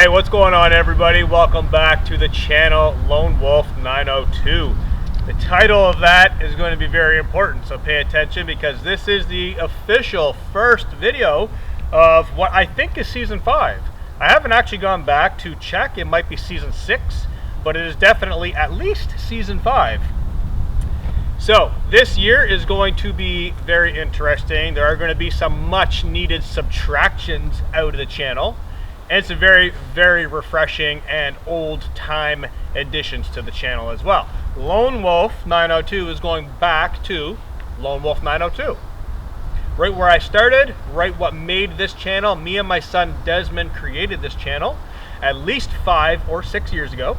Hey, what's going on, everybody? Welcome back to the channel Lone Wolf 902. The title of that is going to be very important, so pay attention because this is the official first video of what I think is season 5. I haven't actually gone back to check. It might be season 6, but it is definitely at least season 5. So this year is going to be very interesting. There are going to be some much needed subtractions out of the channel. And it's a very, very refreshing and old time additions to the channel as well. Lone Wolf 902 is going back to Lone Wolf 902. Right where I started, right what made this channel. Me and my son Desmond created this channel at least 5 or 6 years ago.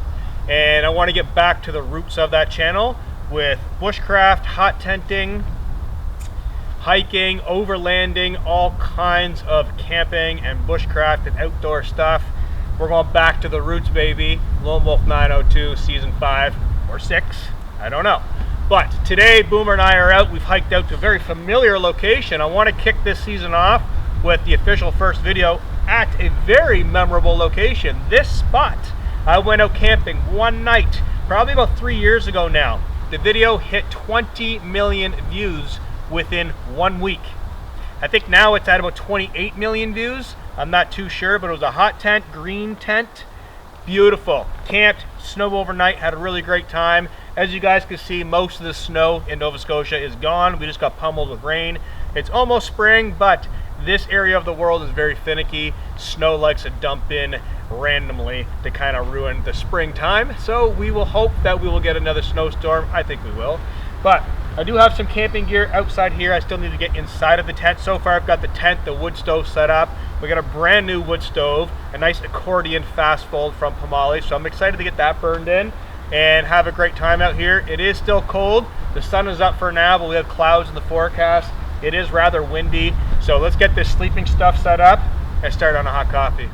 And I want to get back to the roots of that channel with bushcraft, hot tenting, hiking, overlanding, all kinds of camping and bushcraft and outdoor stuff. We're going back to the roots, baby. Lone Wolf 902, season 5 or 6, I don't know. But today, Boomer and I are out. We've hiked out to a very familiar location. I want to kick this season off with the official first video at a very memorable location. This spot, I went out camping one night, probably about 3 years ago now. The video hit 20 million views within 1 week. I think now it's at about 28 million views. I'm not too sure, but it was a hot tent, green tent. Beautiful. Camped, snow overnight, had a really great time. As you guys can see, most of the snow in Nova Scotia is gone. We just got pummeled with rain. It's almost spring, but this area of the world is very finicky. Snow likes to dump in randomly to kind of ruin the springtime. So we will hope that we will get another snowstorm. I think we will. But I do have some camping gear outside here. I still need to get inside of the tent. So far I've got the tent, the wood stove set up. We got a brand new wood stove, a nice accordion fast fold from Pomale. So I'm excited to get that burned in and have a great time out here. It is still cold. The sun is up for now, but we have clouds in the forecast. It is rather windy. So let's get this sleeping stuff set up and start on a hot coffee.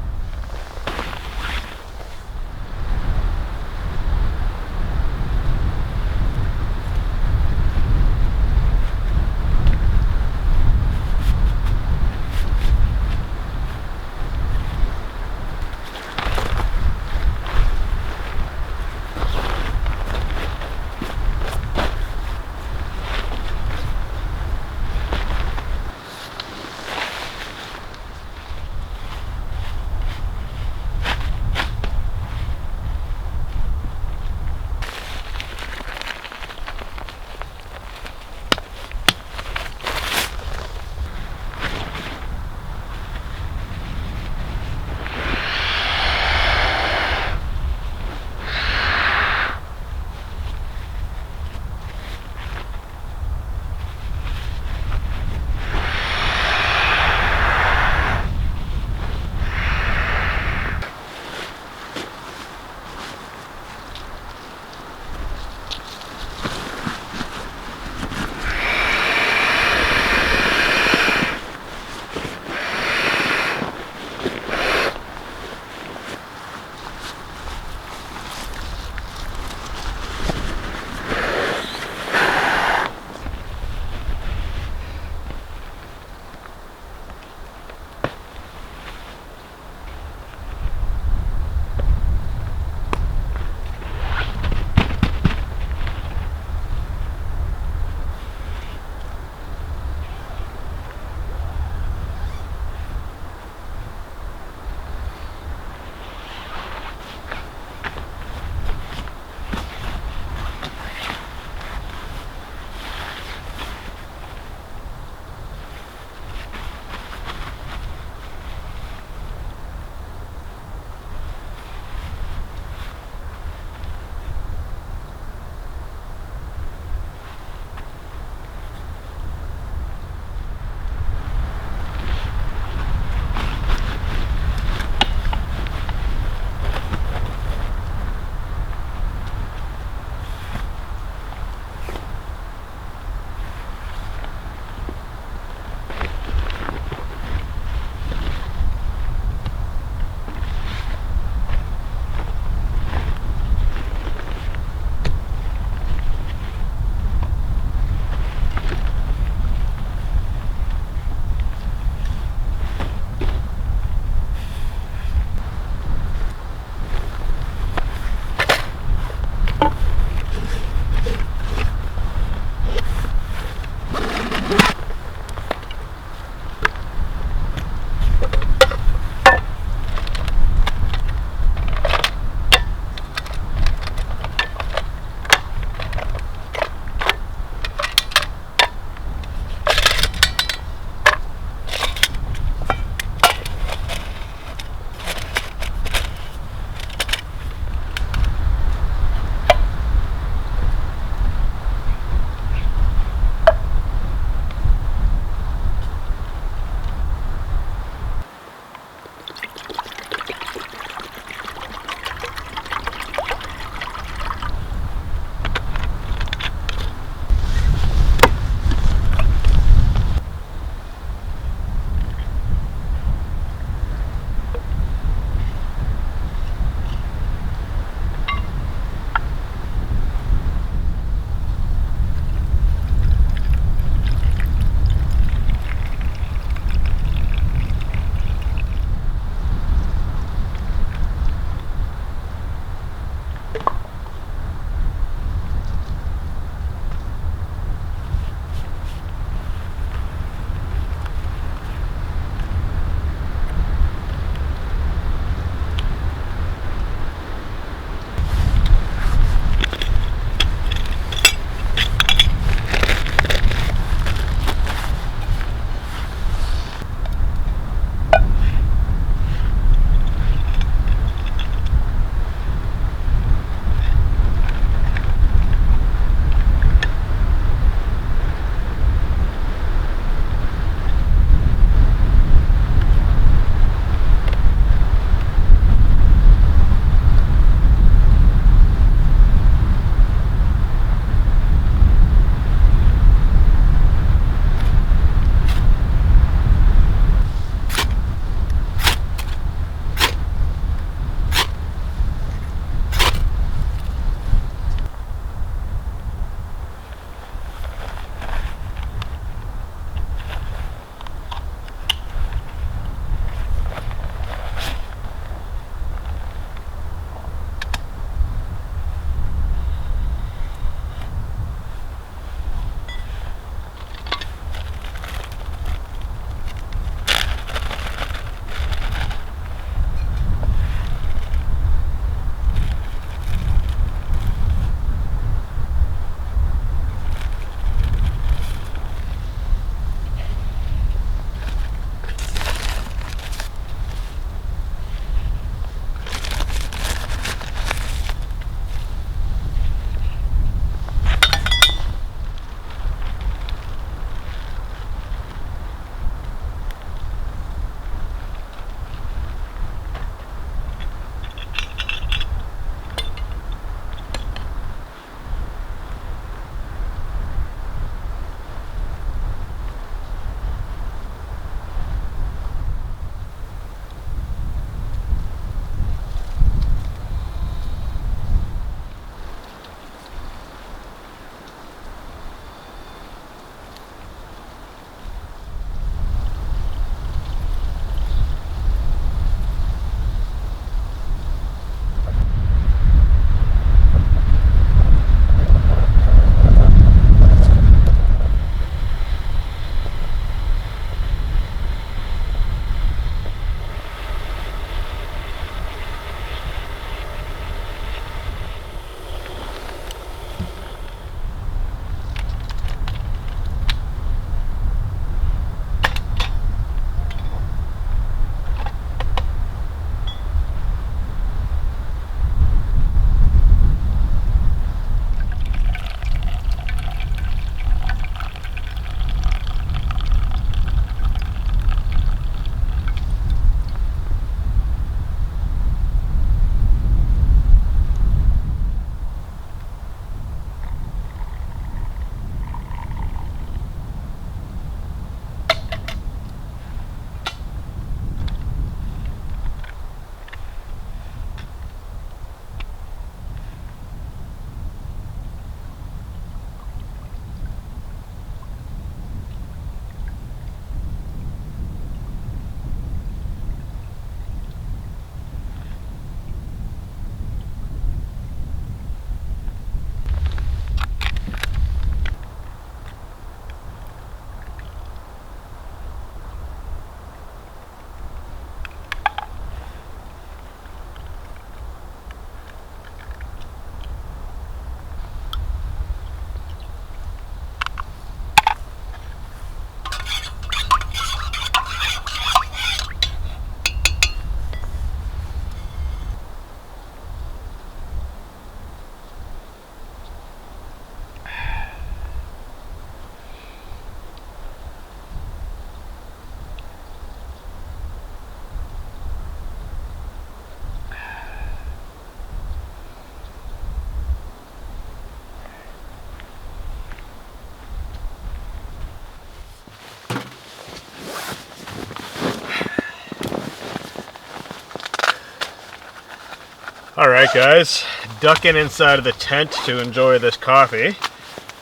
All right, guys, ducking inside of the tent to enjoy this coffee.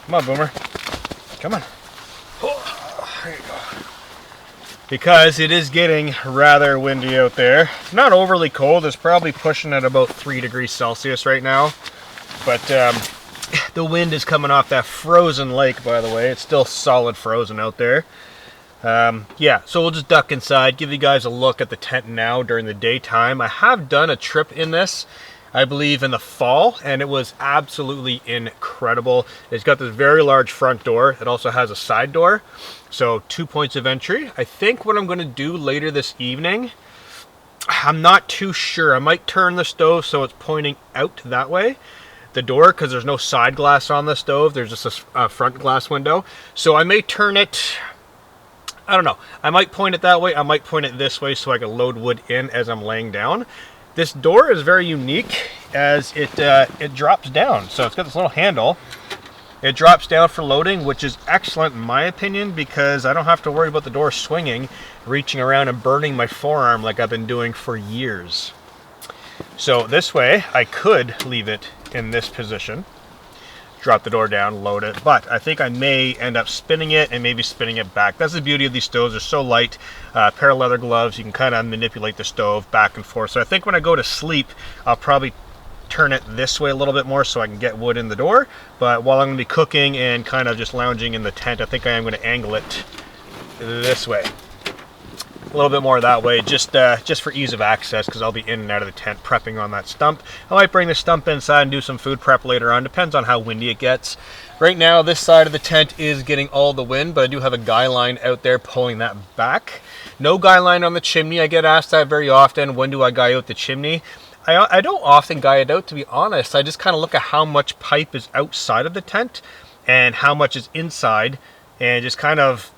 Come on, Boomer. Come on. Oh, there you go. Because it is getting rather windy out there. Not overly cold. It's probably pushing at about 3 degrees Celsius right now. But the wind is coming off that frozen lake, by the way. It's still solid frozen out there. Yeah, so we'll just duck inside, give you guys a look at the tent now during the daytime. I have done a trip in this, I believe in the fall, and it was absolutely incredible. It's got this very large front door. It also has a side door, so 2 points of entry. I think what I'm going to do later this evening, I'm not too sure. I might turn the stove so it's pointing out that way, the door, because there's no side glass on the stove. There's just a front glass window. So I may turn it, I don't know. I might point it that way. I might point it this way so I can load wood in as I'm laying down. This door is very unique as it drops down. So it's got this little handle. It drops down for loading, which is excellent in my opinion because I don't have to worry about the door swinging, reaching around and burning my forearm like I've been doing for years. So this way, I could leave it in this position, drop the door down, load it, but I think I may end up spinning it and maybe spinning it back. That's the beauty of these stoves. They're so light. Pair of leather gloves, you can kind of manipulate the stove back and forth. So I think when I go to sleep, I'll probably turn it this way a little bit more so I can get wood in the door. But while I'm going to be cooking and kind of just lounging in the tent, I think I am going to angle it this way. A little bit more that way, just for ease of access, because I'll be in and out of the tent prepping on that stump. I might bring the stump inside and do some food prep later on. Depends on how windy it gets. Right now, this side of the tent is getting all the wind, but I do have a guy line out there pulling that back. No guy line on the chimney. I get asked that very often. When do I guy out the chimney? I don't often guy it out, to be honest. I just kind of look at how much pipe is outside of the tent and how much is inside, and just kind of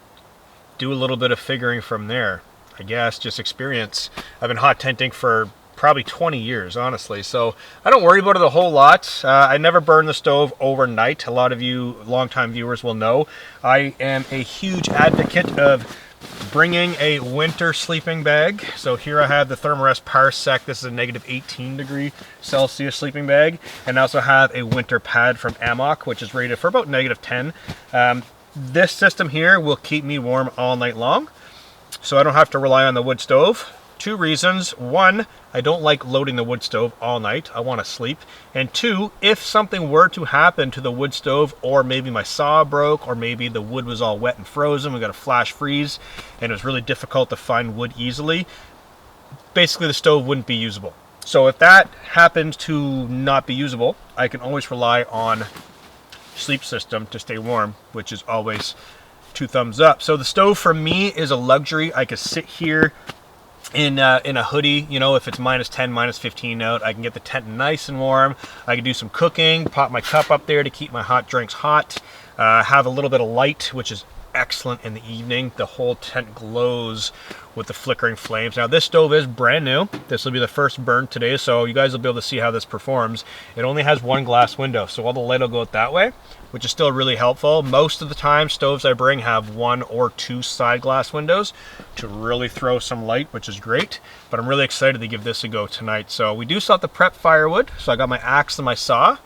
do a little bit of figuring from there. I guess just experience. I've been hot tenting for probably 20 years, honestly, so I don't worry about it a whole lot. I never burn the stove overnight. A lot of you longtime viewers will know I am a huge advocate of bringing a winter sleeping bag. So here I have the Thermarest Parsec. This is a negative 18 degree Celsius sleeping bag, and I also have a winter pad from Amok, which is rated for about negative 10. This system here will keep me warm all night long, so I don't have to rely on the wood stove. 2 reasons. 1, I don't like loading the wood stove all night. I want to sleep. And 2, if something were to happen to the wood stove, or maybe my saw broke, or maybe the wood was all wet and frozen, we got a flash freeze, and it was really difficult to find wood easily, basically the stove wouldn't be usable. So if that happens to not be usable, I can always rely on sleep system to stay warm, which is always 2 thumbs up. So the stove for me is a luxury. I could sit here in a hoodie, you know, if it's minus 10, minus 15 out, I can get the tent nice and warm. I can do some cooking, pop my cup up there to keep my hot drinks hot, have a little bit of light, which is excellent in the evening. The whole tent glows with the flickering flames. Now this stove is brand new. This will be the first burn today, so you guys will be able to see how this performs. It only has 1 glass window, so all the light will go out that way, which is still really helpful. Most of the time, stoves I bring have 1 or 2 side glass windows to really throw some light, which is great. But I'm really excited to give this a go tonight. So we do still have to prep firewood. So I got my axe and my saw,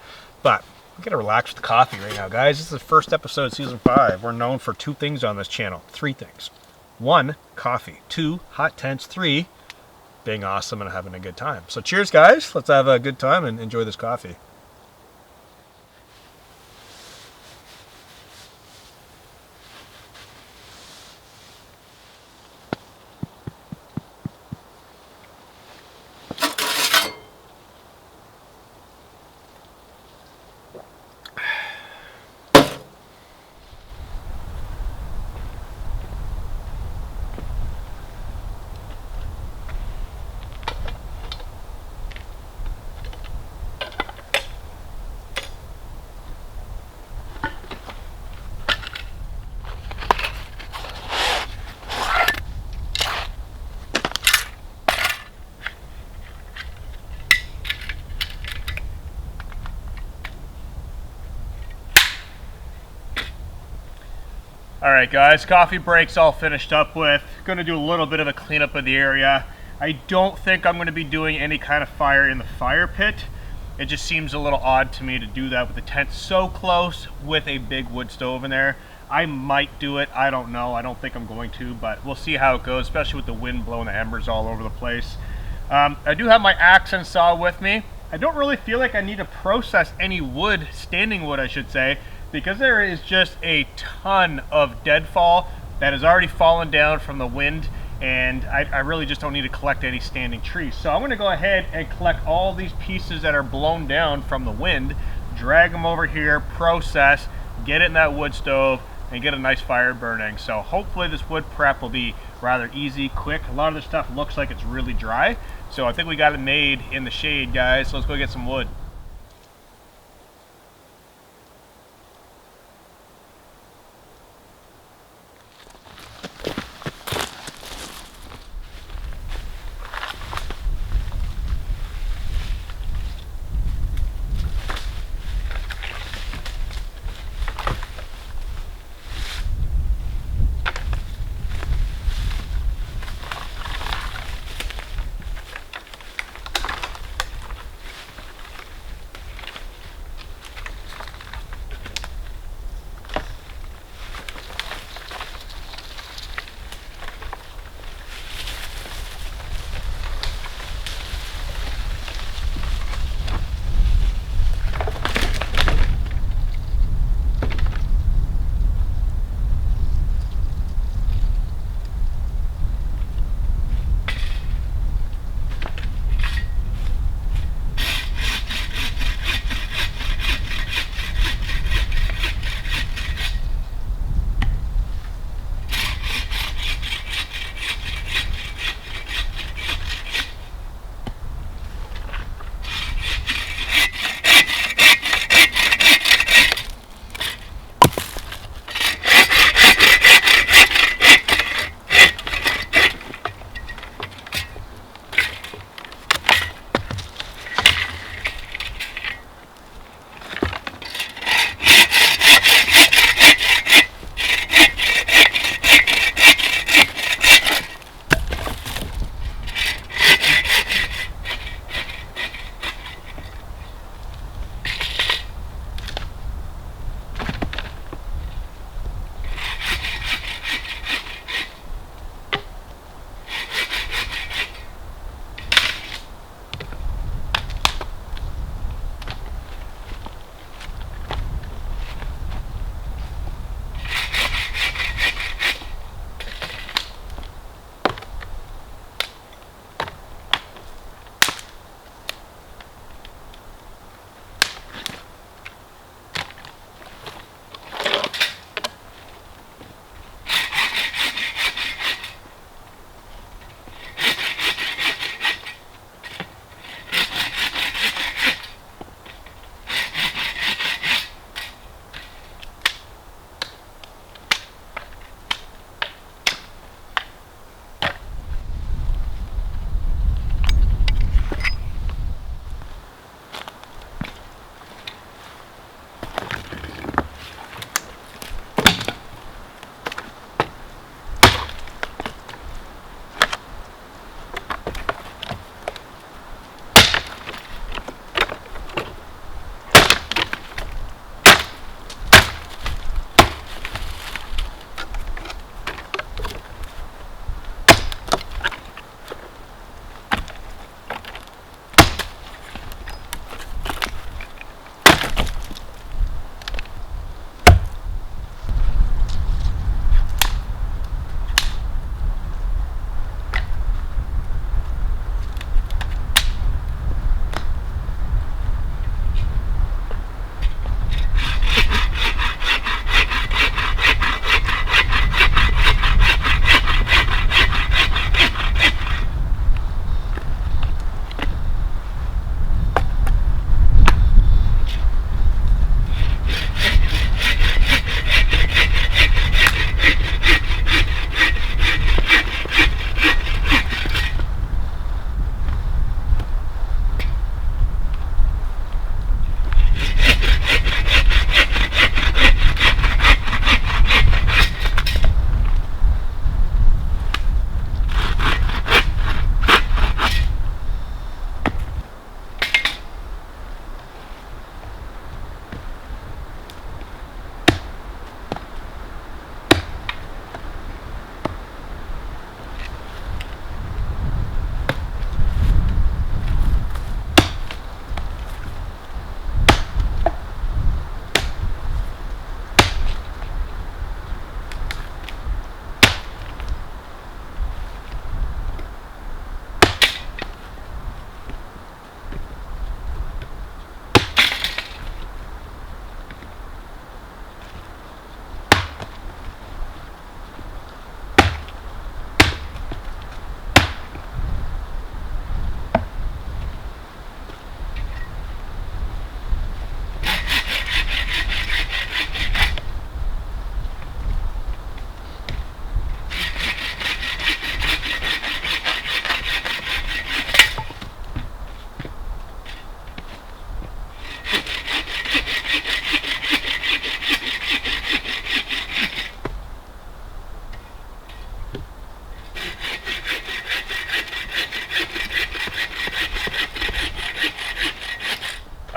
but I'm gonna relax with the coffee right now, guys. This is the first episode of season 5. We're known for 2 things on this channel, 3 things. 1, coffee. 2, hot tents. 3, being awesome and having a good time. So cheers, guys. Let's have a good time and enjoy this coffee. Alright guys, coffee break's all finished up with. Gonna do a little bit of a cleanup of the area. I don't think I'm going to be doing any kind of fire in the fire pit. It just seems a little odd to me to do that with the tent so close with a big wood stove in there. I might do it, I don't know. I don't think I'm going to, but we'll see how it goes, especially with the wind blowing the embers all over the place. I do have my axe and saw with me. I don't really feel like I need to process any wood, standing wood I should say, because there is just a ton of deadfall that has already fallen down from the wind, and I really just don't need to collect any standing trees. So I'm going to go ahead and collect all these pieces that are blown down from the wind, drag them over here, process, get it in that wood stove, and get a nice fire burning. So hopefully this wood prep will be rather easy, quick. A lot of this stuff looks like it's really dry, so I think we got it made in the shade, guys. So let's go get some wood.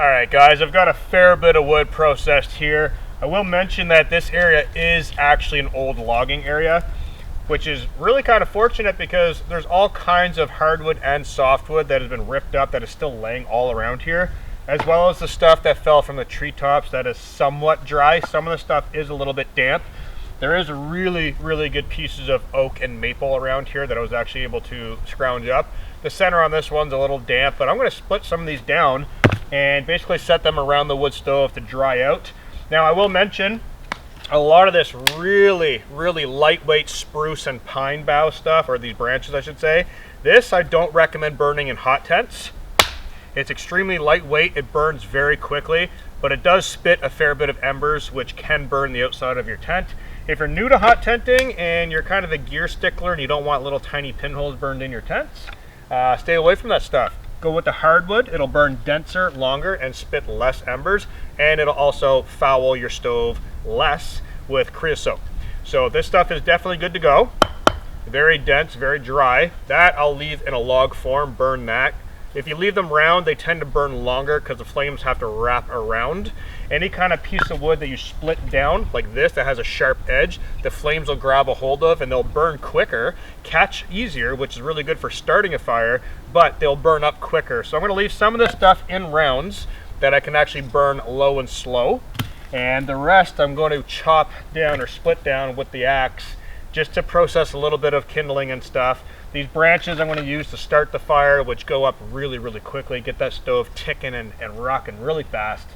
Alright guys, I've got a fair bit of wood processed here. I will mention that this area is actually an old logging area, which is really kind of fortunate because there's all kinds of hardwood and softwood that has been ripped up that is still laying all around here, as well as the stuff that fell from the treetops that is somewhat dry. Some of the stuff is a little bit damp. There is really good pieces of oak and maple around here that I was actually able to scrounge up. The center on this one's a little damp, but I'm going to split some of these down and basically set them around the wood stove to dry out. Now I will mention, a lot of this really lightweight spruce and pine bough stuff, or these branches I should say, this I don't recommend burning in hot tents. It's extremely lightweight, it burns very quickly, but it does spit a fair bit of embers which can burn the outside of your tent. If you're new to hot tenting and you're kind of a gear stickler and you don't want little tiny pinholes burned in your tents, stay away from that stuff. Go with the hardwood. It'll burn denser, longer, and spit less embers, and it'll also foul your stove less with creosote. So this stuff is definitely good to go. Very dense, very dry. That I'll leave in a log form, burn that. If you leave them round, they tend to burn longer because the flames have to wrap around. Any kind of piece of wood that you split down, like this, that has a sharp edge, the flames will grab a hold of and they'll burn quicker, catch easier, which is really good for starting a fire, but they'll burn up quicker. So I'm going to leave some of this stuff in rounds that I can actually burn low and slow. And the rest I'm going to chop down or split down with the axe just to process a little bit of kindling and stuff. These branches I'm going to use to start the fire, which go up really quickly, get that stove ticking and rocking really fast.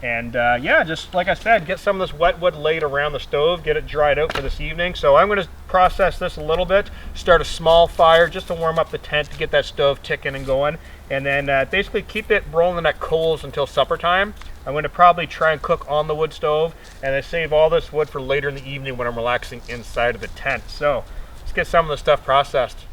And yeah, just like I said, get some of this wet wood laid around the stove, get it dried out for this evening. So I'm going to process this a little bit, start a small fire just to warm up the tent, to get that stove ticking and going, and then basically keep it rolling at coals until supper time. I'm going to probably try and cook on the wood stove and then save all this wood for later in the evening when I'm relaxing inside of the tent. So let's get some of the stuff processed.